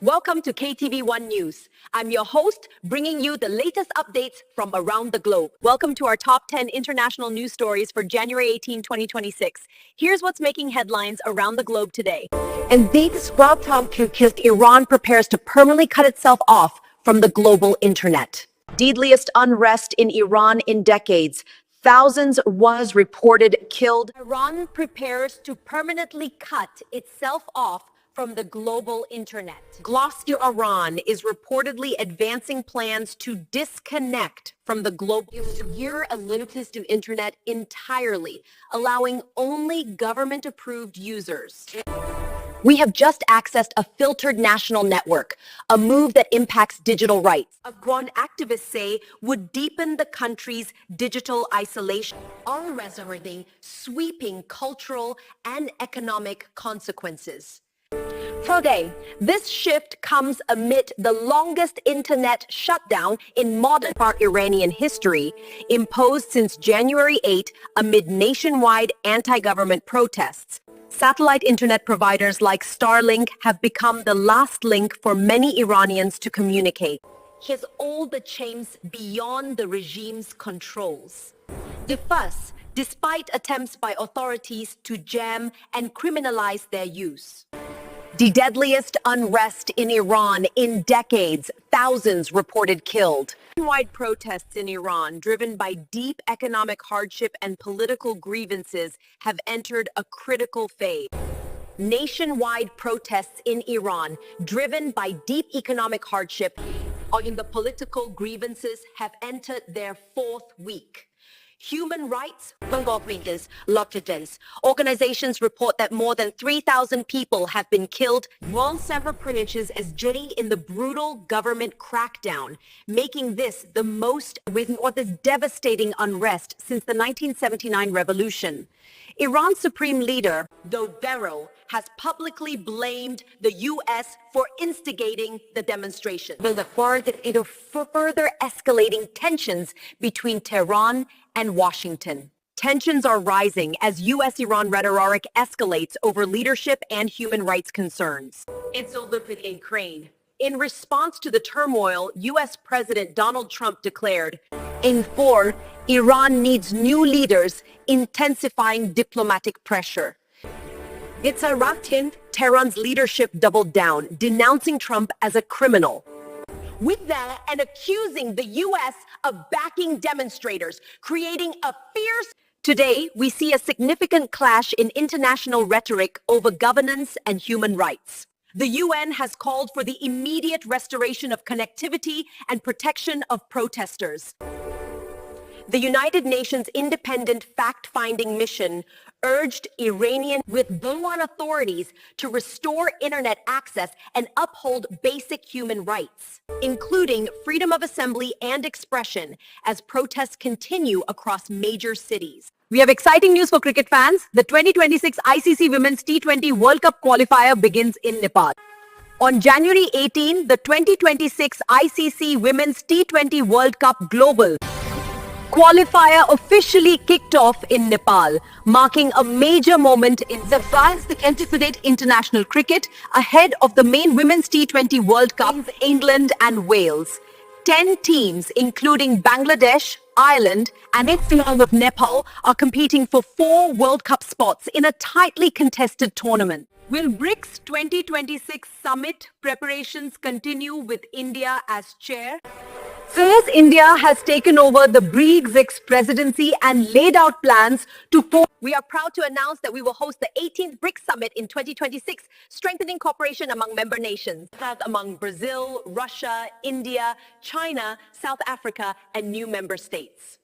Welcome to KTV1 News. I'm your host, bringing you the latest updates from around the globe. Welcome to our top 10 international news stories for January 18, 2026. Here's what's making headlines around the globe today. And this Rob killed Iran prepares to permanently cut itself off from the global internet. Deadliest unrest in Iran in decades. Thousands was reported killed. Iran prepares to permanently cut itself off from the global internet. Glossy Iran is reportedly advancing plans to disconnect from the global year elitis to internet entirely, allowing only government-approved users. We have just accessed a filtered national network, a move that impacts digital rights. Afghan activists say would deepen the country's digital isolation, all resulting sweeping cultural and economic consequences. Today, this shift comes amid the longest internet shutdown in modern Iranian history, imposed since January 8 amid nationwide anti-government protests. Satellite internet providers like Starlink have become the last link for many Iranians to communicate. Here's all the chains beyond the regime's controls. The fuss, despite attempts by authorities to jam and criminalize their use. The deadliest unrest in Iran in decades, thousands reported killed. Nationwide protests in Iran, driven by deep economic hardship and political grievances, have entered a critical phase. Nationwide protests in Iran, driven by deep economic hardship and the political grievances, have entered their fourth week. Human rights organizations report that more than 3,000 people have been killed while several privileges as journey in the brutal government crackdown, making this the most with this devastating unrest since the 1979 revolution. Iran's supreme leader, though Barrow, has publicly blamed the U.S. for instigating the demonstration, further escalating tensions between Tehran and Washington. Tensions are rising as U.S.-Iran rhetoric escalates over leadership and human rights concerns. It's a look at Ukraine. In response to the turmoil, U.S. President Donald Trump declared, Iran needs new leaders, intensifying diplomatic pressure. It's Iraqi, Tehran's leadership doubled down, denouncing Trump as a criminal. With that, and accusing the U.S. of backing demonstrators, creating a fierce... Today, we see a significant clash in international rhetoric over governance and human rights. The UN has called for the immediate restoration of connectivity and protection of protesters. The United Nations Independent Fact-Finding Mission urged Iranian authorities to restore internet access and uphold basic human rights, including freedom of assembly and expression, as protests continue across major cities. We have exciting news for cricket fans. The 2026 ICC Women's T20 World Cup qualifier begins in Nepal. On January 18, the 2026 ICC Women's T20 World Cup Global qualifier officially kicked off in Nepal, marking a major moment in the anticipate international cricket ahead of the main Women's T20 World Cup in England and Wales. 10 teams, including Bangladesh, Ireland, and of Nepal, are competing for 4 World Cup spots in a tightly contested tournament. Will BRICS 2026 summit preparations continue with India as chair? As India has taken over the BRICS presidency and laid out plans to we are proud to announce that we will host the 18th BRICS Summit in 2026, strengthening cooperation among member nations, among Brazil, Russia, India, China, South Africa, and new member states.